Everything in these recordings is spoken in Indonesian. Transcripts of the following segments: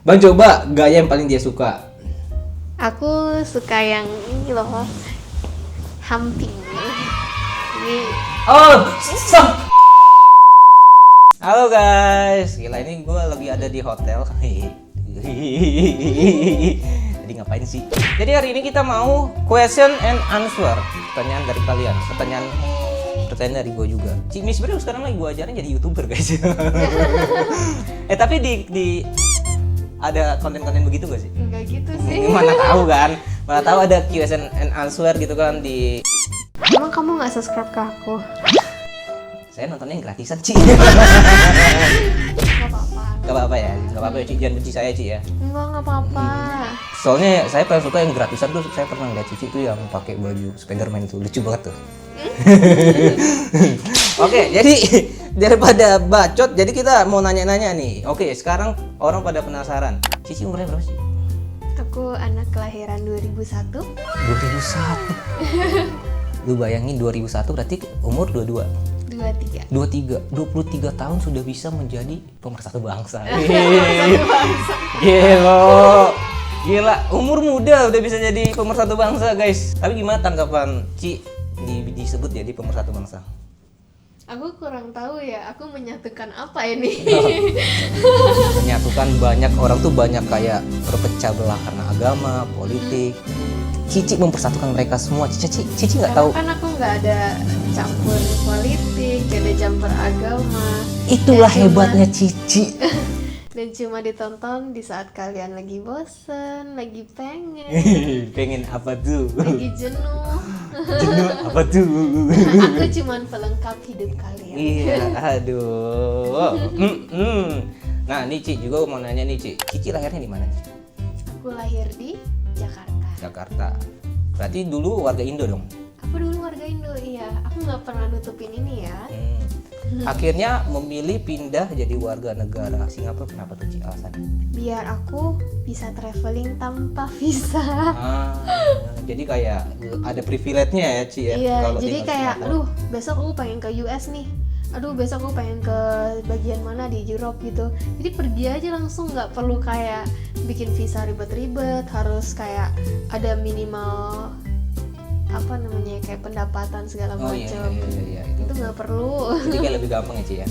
Bang coba gaya yang paling dia suka. Aku suka yang ini loh, humping. Ini Oh, stop. Halo guys, gila ini gue lagi ada di hotel. Jadi ngapain sih? Jadi hari ini kita mau question and answer, pertanyaan dari kalian, pertanyaan dari gue juga. Cimi sebenarnya sekarang lagi gue ajarin jadi YouTuber guys. Tapi di ada konten-konten begitu gak sih? enggak gitu sih. Mana tahu kan? Mana tahu ada question and answer gitu kan di. Emang kamu nggak subscribe ke aku? Saya nontonnya yang gratisan, Ci. Nggak apa-apa. Gak apa-apa ya, gak apa-apa ya, Ci. Jangan benci saya, Ci ya. Nggak apa-apa. Soalnya saya paling suka yang gratisan tuh, saya pernah ngeliat Cici tuh yang pakai baju Spiderman itu, lucu banget tuh. Oke, jadi daripada bacot, jadi kita mau nanya-nanya nih. Oke, sekarang orang pada penasaran. Cici umurnya berapa sih? Aku anak kelahiran 2001. 2001. Lu bayangin 2001 berarti umur 22. 23. 23 tahun sudah bisa menjadi pemersatu bangsa. Gila, umur muda udah bisa jadi pemersatu bangsa, guys. Tapi gimana tanggapan Ci disebut jadi pemersatu bangsa? Aku kurang tahu ya, aku menyatukan apa ini? Menyatukan banyak orang tuh banyak kayak berpecah belah karena agama, politik. Cici mempersatukan mereka semua. Cici nggak tahu. Kan aku nggak ada campur politik, nggak ada campur agama. Itulah Dan hebatnya Cici. Dan cuma ditonton di saat kalian lagi bosen, lagi pengen, Pengen apa tuh? lagi jenuh. Jenuh apa tuh? Aku cuman pelengkap hidup kalian. Iya, aduh. Nah, nih Ci juga mau nanya nih Ci. Cici lahirnya di mana? Ci? Aku lahir di Jakarta. Jakarta. Berarti dulu warga Indo dong? Aku dulu warga Indo, iya. Aku nggak pernah nutupin ini ya. Akhirnya memilih pindah jadi warga negara Singapura. Kenapa tuh Ci alasannya? Biar aku bisa traveling tanpa visa. Jadi kayak ada privilege-nya ya Ci ya? Iya, kalau jadi tinggal di kayak, Singapura. aduh besok aku pengen ke US nih. Aduh besok aku pengen ke bagian mana di Europe gitu. Jadi pergi aja langsung, nggak perlu kayak bikin visa ribet-ribet. Harus kayak ada minimal apa namanya kayak pendapatan segala Oh macam. iya, Itu nggak perlu. Jadi kayak lebih gampang ya Ci ya?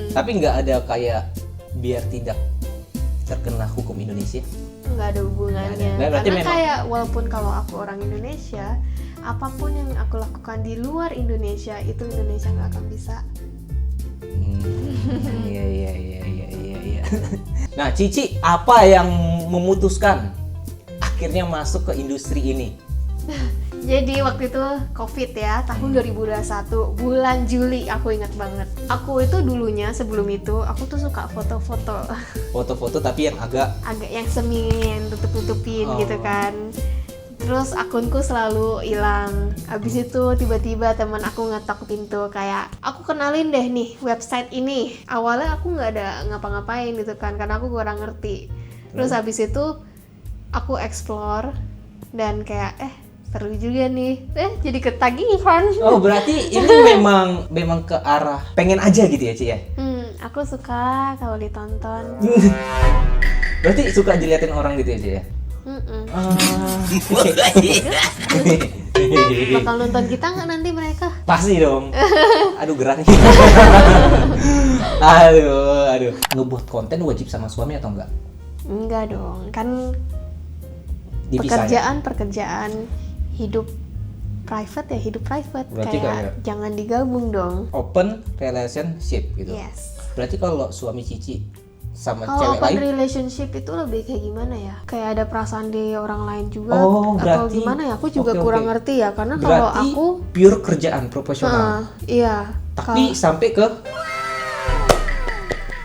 Tapi nggak ada kayak biar tidak terkena hukum Indonesia? Nggak ada hubungannya. Nggak ada. Berarti Karena memang- kayak walaupun kalau aku orang Indonesia, apapun yang aku lakukan di luar Indonesia itu Indonesia nggak akan bisa. Iya. Nah, Cici apa yang memutuskan akhirnya masuk ke industri ini? Jadi waktu itu COVID ya, tahun 2021, bulan Juli, aku ingat banget. Aku itu dulunya sebelum itu, aku tuh suka foto-foto. Foto-foto tapi yang agak Yang semin, tutup-tutupin gitu kan. Terus akunku selalu hilang. Abis itu tiba-tiba teman aku ngetok pintu kayak, aku kenalin deh nih website ini. Awalnya aku nggak ada ngapa-ngapain gitu kan, karena aku kurang ngerti. Terus abis itu aku explore dan kayak seru juga nih. Jadi ketagihan. Oh, berarti ini memang ke arah pengen aja gitu ya, Ci ya? Aku suka kalau ditonton. Berarti suka diliatin orang gitu ya, Ci ya? Bakal nonton kita nggak nanti mereka? Pasti dong. Aduh gerak. Aduh. Ngebuat konten wajib sama suami atau enggak? Enggak dong, kan Dipisah, pekerjaan hidup private ya hidup private. Berarti kayak jangan digabung dong. open relationship gitu. Yes. Berarti kalau suami Cici sama Kalau cewek open lain, relationship itu lebih kayak gimana ya? Kayak ada perasaan di orang lain juga Oh, atau berarti- gimana ya? Aku juga oke. kurang ngerti ya karena kalau berarti aku pure kerjaan profesional. iya. Tapi sampai ke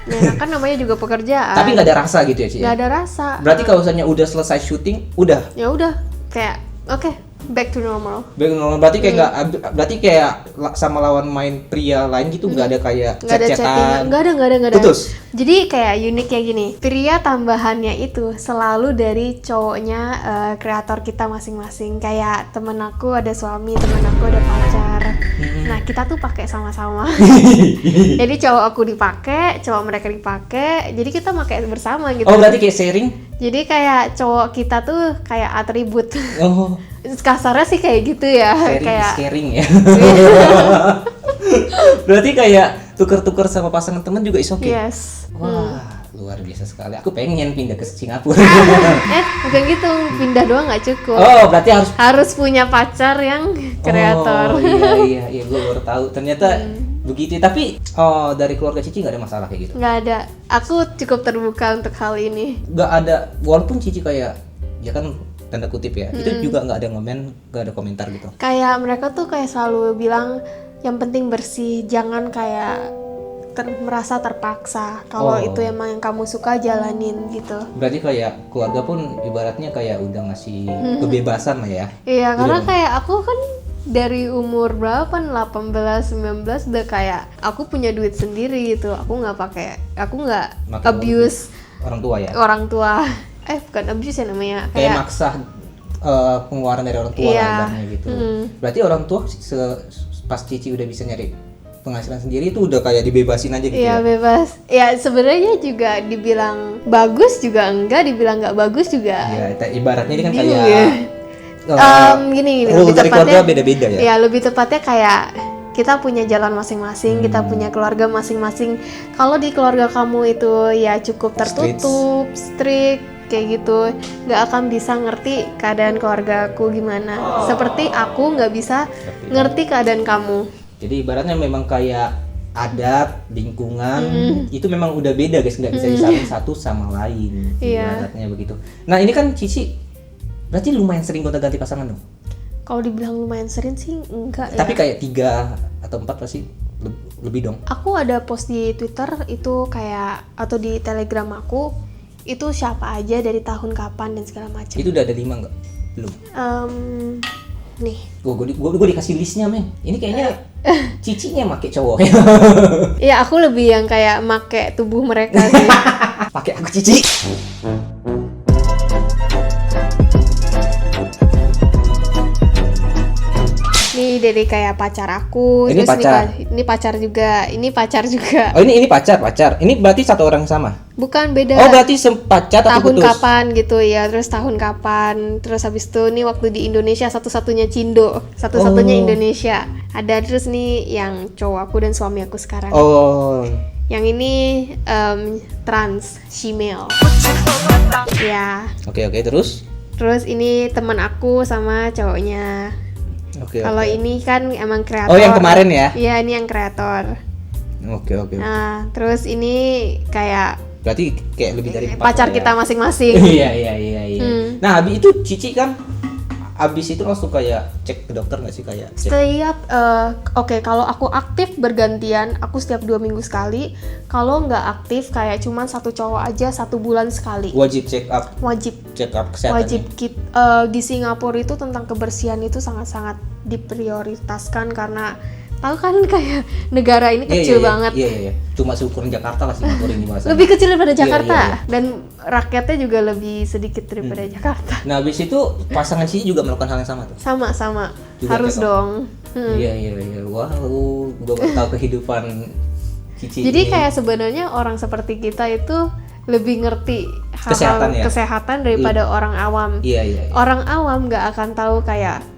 Ya kan namanya juga pekerjaan. tapi nggak ada rasa gitu ya Ci? Nggak ada rasa. Berarti kalau misalnya udah selesai syuting, udah Ya udah kayak oke, back to normal. Berarti kayak berarti kayak sama lawan main pria lain gitu nggak ada kayak Nggak ada chattingan, chat-chatan. nggak ada. Putus. Jadi kayak unik kayak gini, pria tambahannya itu selalu dari cowoknya kreator kita masing-masing. Kayak temen aku ada suami, temen aku ada pacar. Nah kita tuh pakai sama-sama. Jadi cowok aku dipakai, cowok mereka dipakai. Jadi kita pakai bersama gitu. Oh berarti kayak sharing? Jadi kayak cowok kita tuh kayak atribut. Oh. Kasarnya sih kayak gitu ya. Sharing Kayak is caring ya. Berarti kayak tuker-tuker sama pasangan teman juga is okay. yes. Wah, luar biasa sekali. Aku pengen pindah ke Singapura. Bukan gitu, pindah doang nggak cukup. Oh, berarti Harus punya pacar yang kreator. Oh, iya, gue baru tahu. Ternyata begitu. Tapi dari keluarga Cici nggak ada masalah kayak gitu. Nggak ada. Aku cukup terbuka untuk hal ini. Nggak ada, walaupun Cici kayak ya kan tanda kutip ya, itu juga nggak ada nggak ada komentar gitu. Kayak mereka tuh kayak selalu bilang yang penting bersih, jangan kayak merasa terpaksa. Kalau itu emang yang kamu suka jalanin gitu. Berarti kayak keluarga pun ibaratnya kayak udah ngasih kebebasan lah ya. Iya, karena kayak aku kan dari umur berapa, 18, 19 udah kayak aku punya duit sendiri gitu. Aku nggak abuse orang tua ya. orang tua. Bukan abuse ya namanya. Kayak maksa pengeluaran dari orang tua lah ibaratnya gitu. Berarti orang tua pas Cici udah bisa nyari penghasilan sendiri itu udah kayak dibebasin aja gitu Iya, ya? bebas. Ya sebenarnya juga dibilang bagus juga enggak, dibilang nggak bagus juga. Iya, ibaratnya ini kan bingung kayak gini rule lebih dari keluarga beda-beda ya? Iya, lebih tepatnya kayak kita punya jalan masing-masing, kita punya keluarga masing-masing. Kalau di keluarga kamu itu ya cukup tertutup, strict kayak gitu, nggak akan bisa ngerti keadaan keluargaku gimana. Seperti aku nggak bisa ngerti keadaan kamu. Jadi ibaratnya memang kayak adat, lingkungan itu memang udah beda guys, nggak bisa disamain satu sama lain. Iya. Ibaratnya begitu. Nah ini kan Cici berarti lumayan sering gonta-ganti pasangan dong? Kalau dibilang lumayan sering sih enggak ya. Tapi kayak 3 atau 4 pasti lebih dong. Aku ada post di Twitter itu kayak, atau di Telegram aku itu siapa aja dari tahun kapan dan segala macam. Itu udah ada 5 nggak? Belum. Nih. Gue dikasih listnya men. Ini kayaknya Cicinya make cowok. Iya, aku lebih yang kayak make tubuh mereka sih. Pakai aku Cici. Nih dari kayak pacar aku, Ini terus pacar. ini pacar juga, ini pacar juga. Oh ini pacar. Ini berarti satu orang sama. Bukan, beda. Oh berarti pacar tapi tahun putus. kapan gitu ya, terus tahun kapan, terus habis itu nih waktu di Indonesia satu-satunya Cindo, satu-satunya Indonesia. Ada terus nih yang cowok aku dan suami aku sekarang. Oh. Yang ini trans, female. Ya. Oke terus. Terus ini teman aku sama cowoknya. Oke. Kalau ini kan emang kreator. Oh yang kemarin ya? Iya, ini yang kreator. Oke. Nah, terus ini kayak Berarti kayak lebih dari 4 pacar ya? kita masing-masing. Iya. Nah habis itu Cici kan habis itu langsung kayak cek ke dokter nggak sih kayak cek? Setiap oke, kalau aku aktif bergantian, aku setiap 2 minggu sekali. Kalau nggak aktif kayak cuman satu cowok aja 1 bulan sekali. Wajib check up Wajib kesehatan. wajib di Singapura itu tentang kebersihan itu sangat-sangat diprioritaskan karena tahu kan kayak negara ini kecil banget. Iya. Cuma seukuran Jakarta lah Singapura ini bahasanya. Lebih kecil daripada Jakarta Iya. dan rakyatnya juga lebih sedikit daripada Jakarta. Nah habis itu pasangan Cici juga melakukan hal yang sama tuh? Sama Juga harus check up. dong. Iya. Wow, gue baru tahu kehidupan Cici. Jadi ini. kayak sebenarnya orang seperti kita itu lebih ngerti hal-hal Kesehatan ya? kesehatan daripada orang awam. Iya. Orang awam nggak akan tahu kayak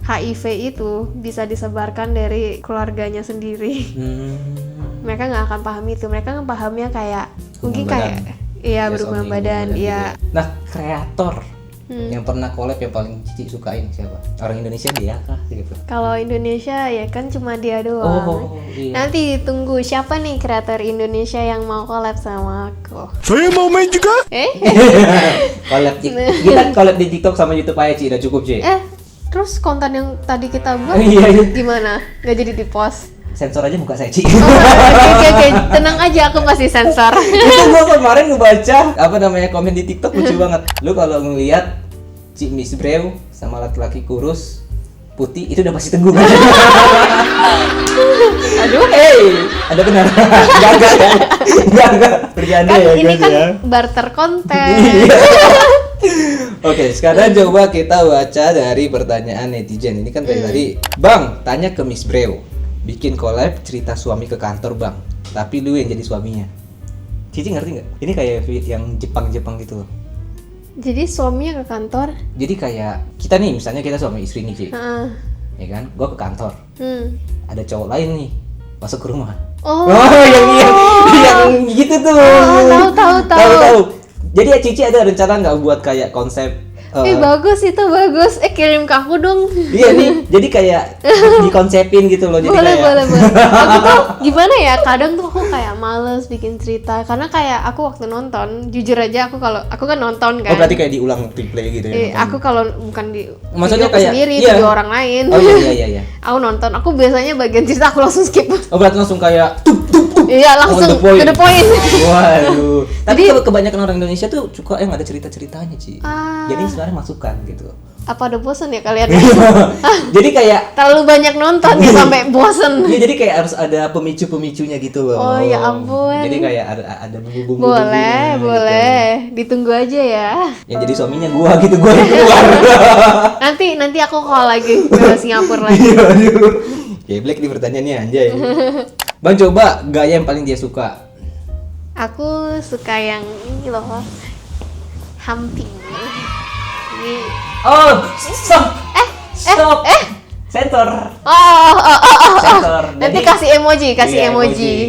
HIV itu bisa disebarkan dari keluarganya sendiri. Mereka nggak akan paham itu. Mereka kan pahamnya kayak mungkin kayak iya berhubungan badan, iya. Nah kreator yang pernah collab yang paling Cici sukain siapa? Orang Indonesia dia kah gitu? Kalau Indonesia ya kan cuma dia doang. Iya. Nanti tunggu siapa nih kreator Indonesia yang mau collab sama aku. Saya mau main juga. Collab kita collab di TikTok sama YouTube aja Ci, udah cukup Ci. Terus konten yang tadi kita buat Iya. gimana? Nggak jadi di-post? Sensor aja muka saya Ci. Oke, tenang aja, aku pasti sensor. Itu gua kemarin ngebaca komen di TikTok lucu banget. Lu kalau ngelihat Ci Miss Brew sama laki-laki kurus putih itu udah pasti teguh kan? Aduh, Ada benar? Enggak, bercanda kan ya ini guys kan ya. barter konten. Oke, sekarang coba kita baca dari pertanyaan netizen. Ini kan tadi, Bang, tanya ke Miss Breu. Bikin collab cerita suami ke kantor, Bang. Tapi lu yang jadi suaminya. Cici ngerti nggak? Ini kayak yang Jepang gitu loh. Jadi suaminya ke kantor. Jadi kayak kita nih, misalnya kita suami istri nih, Ci. Ya kan? Gua ke kantor. Ada cowok lain nih masuk ke rumah. Oh, yang gitu tuh. Tahu. Jadi ya Cici ada rencana nggak buat kayak konsep? Bagus itu bagus. Kirim ke aku dong. Iya nih, jadi kayak dikonsepin gitu loh. Jadi boleh. Aku tuh gimana ya? Kadang tuh aku kayak males bikin cerita karena kayak aku waktu nonton, jujur aja aku kan nonton kan. Oh berarti kayak diulang replay gitu ya? Aku kalau bukan di maksudnya video kayak sendiri, iya. video orang lain. Oh iya. Aku nonton, aku biasanya bagian cerita aku langsung skip. Oh berarti langsung kayak Iya langsung to the point. Waduh. Tapi kebanyakan orang Indonesia tuh suka yang ada cerita-ceritanya, Ci. Jadi sebenarnya masukan gitu. Apa udah bosan ya kalian? Jadi kayak terlalu banyak nonton ya sampai bosan. Iya, jadi kayak harus ada pemicu-pemicunya gitu loh. Oh ya ampun. Jadi kayak ada bumbu-bumbu. Boleh. Ditunggu aja ya. Yang jadi suaminya gua gitu, gua yang keluar. Nanti aku call lagi ke Singapura lagi. Black di pertanyaannya anjay. Bang, coba gaya yang paling dia suka. Aku suka yang ini loh. Humping. Ini. Oh, stop. Sensor. Sensor. Nanti kasih emoji.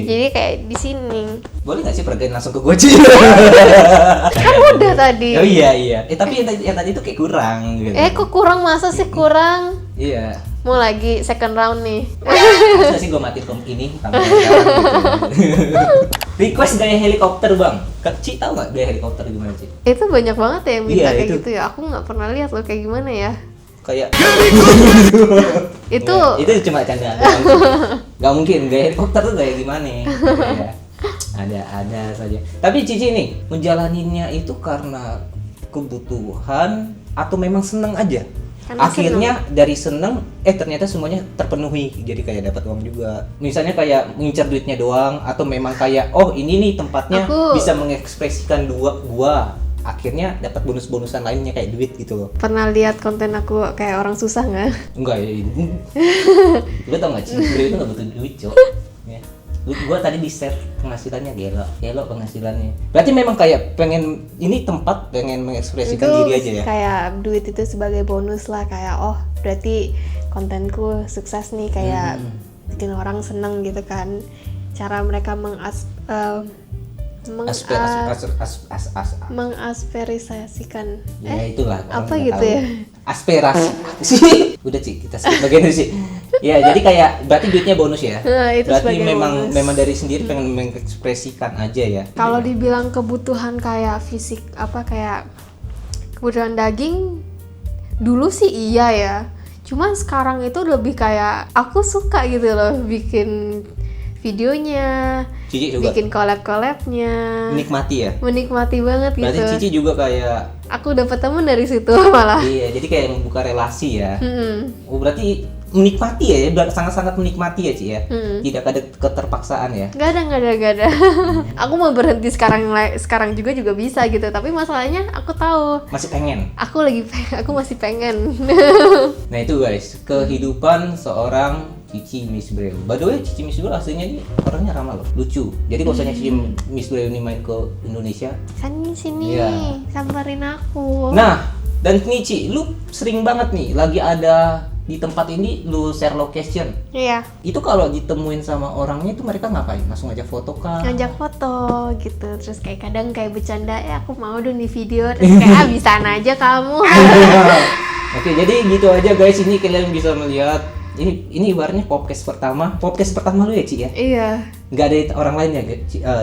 Jadi kayak di sini. Boleh nggak sih peragain langsung ke gua, Ci? Kan udah tadi. Oh iya. Tapi yang tadi itu kayak kurang gitu. Kok kurang, masa sih kurang? Iya. Mau lagi second round nih. Masa sih gua matiin ini tambah gitu. Request gaya helikopter, Bang. Ci tahu nggak gaya helikopter gimana, Ci? Itu banyak banget ya yang minta kayak itu. gitu ya. Aku nggak pernah lihat loh kayak gimana ya. Kayak itu cuma canda. Gak mungkin gaya helikopter tuh gaya gimana? Ya, ada saja. Tapi Cici nih menjalaninnya itu karena kebutuhan atau memang seneng aja? Karena akhirnya dari seneng ternyata semuanya terpenuhi, jadi kayak dapat uang juga. Misalnya kayak ngincer duitnya doang atau memang kayak ini nih tempatnya bisa mengekspresikan gua akhirnya dapat bonus-bonusan lainnya kayak duit gitu loh. Pernah lihat konten aku kayak orang susah nggak? Enggak ya. Lu tau nggak sih, itu nggak butuh duit, Cok. Ya. Gua tadi di share penghasilannya gelo penghasilannya. Berarti memang kayak pengen mengekspresikan diri aja ya. Kayak duit itu sebagai bonus lah, kayak berarti kontenku sukses nih, kayak bikin orang seneng gitu kan. Cara mereka mengaspirasikan itulah apa gitu tahu. Ya aspirasi sih udah Ci, kita skip bagian itu sih ya. Jadi kayak berarti duitnya bonus ya. Itu berarti bonus. memang dari sendiri pengen mengekspresikan aja ya. Kalau dibilang kebutuhan kayak fisik kayak kebutuhan daging dulu sih iya ya, cuman sekarang itu lebih kayak aku suka gitu loh bikin videonya, Cici juga bikin collab-collabnya, menikmati banget. Berarti gitu. Cici juga kayak aku dapat temen dari situ malah. Iya, jadi kayak membuka relasi ya. Berarti menikmati ya, sangat-sangat menikmati ya, Ci ya. Tidak ada keterpaksaan ya. Gak ada. Aku mau berhenti sekarang juga bisa gitu, tapi masalahnya aku tahu masih pengen. Aku masih pengen. Nah itu guys, kehidupan seorang Cici Miss Breu. By the way, Cici Miss Breu aslinya ini orangnya ramah loh, lucu. Jadi kalau misalnya Cici Miss Breu ini main ke Indonesia, kan di sini samperin aku. Nah, dan nih Ci, lu sering banget nih lagi ada di tempat ini lu share location. Iya. Itu kalau ditemuin sama orangnya itu mereka ngapain? Langsung ngajak foto kah? Ngajak foto gitu. Terus kayak kadang kayak bercanda, aku mau dong di video. Terus kayak bisa aja kamu. Oke, jadi gitu aja guys. Ini kalian bisa melihat ini ibaratnya podcast pertama lu ya, Ci ya? Iya. Nggak ada orang lain ya,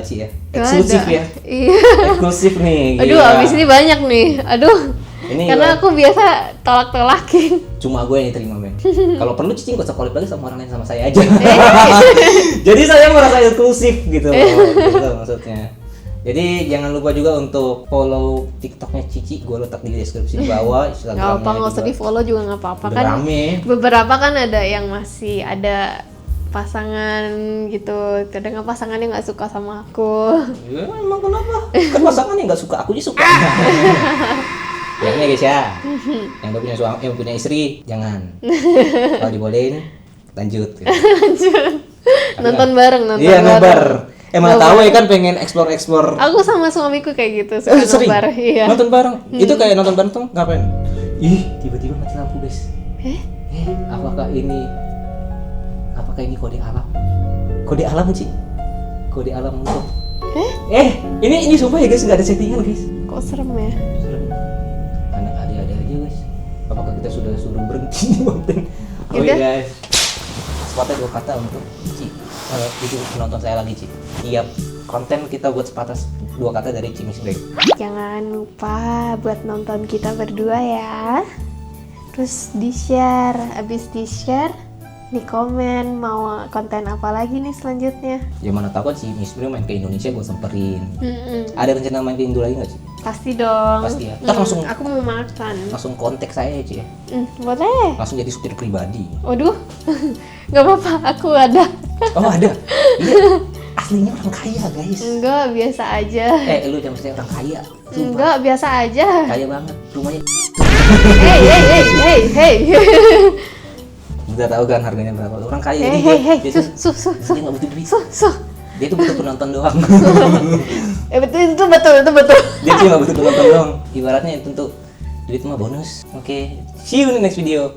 Ci ya? Eksklusif ya? Iya. Eksklusif nih. Aduh, abis ini banyak nih. Aduh. Ini karena aku biasa tolak-tolakin. Cuma gue yang diterima, men. Kalau perlu Cici nggak usah collab lagi sama orang lain, sama saya aja. Jadi saya merasa eksklusif gitu loh, gitu maksudnya. Jadi jangan lupa juga untuk follow TikToknya Cici, gue letak di deskripsi di bawah. Instagramnya Nggak apa, nggak usah di follow juga nggak apa-apa kan. Rame. Beberapa kan ada yang masih ada pasangan gitu, kadang pasangannya nggak suka sama aku. Ya emang kenapa? Kan pasangannya nggak suka, aku aja suka. Jangan ya guys ya. Yang udah punya suami, yang punya istri, jangan. Kalau dibolehin, lanjut. Nonton bareng, nonton Iya, bareng. nobar. Emang tahu ya kan pengen explore. Aku sama suamiku kayak gitu, suka Sering nobar. Iya. nonton bareng. Itu kayak nonton bareng tuh ngapain? Ih, tiba-tiba mati lampu, guys. Apakah ini kode alam? Kode alam sih. Kode alam untuk. Ini sumpah ya guys, nggak ada settingan guys. Kok serem ya? Serem. Anak ada aja guys. Apakah kita sudah suruh berhenti konten? Oke guys. Sepatah 2 kata untuk Ci. Itu penonton saya lagi Ci. Tiap konten kita buat sepatah 2 kata dari Cimis Break. Jangan lupa buat nonton kita berdua ya. Terus di-share, abis di-share, di komen mau konten apa lagi nih selanjutnya. Ya mana tahu kan si Miss Break main ke Indonesia gue semperin. Ada rencana main ke Indo lagi nggak Ci? Pasti dong. Pasti ya. Ntar langsung aku mau makan. Langsung kontak saya Ci ya. Boleh. Langsung jadi supir pribadi. Waduh. Nggak apa-apa, aku ada. Oh ada? Iya. Aslinya orang kaya guys. Enggak, biasa aja. Lu jangan mesti orang kaya. Sumpah. Enggak, biasa aja. Kaya banget. Rumahnya. Hey. Udah tahu kan harganya berapa? Orang kaya ini dia nggak butuh duit. Dia tuh butuh penonton doang. Betul. Dia cuma butuh penonton doang. Ibaratnya itu tuh duit mah bonus. Oke. See you in the next video.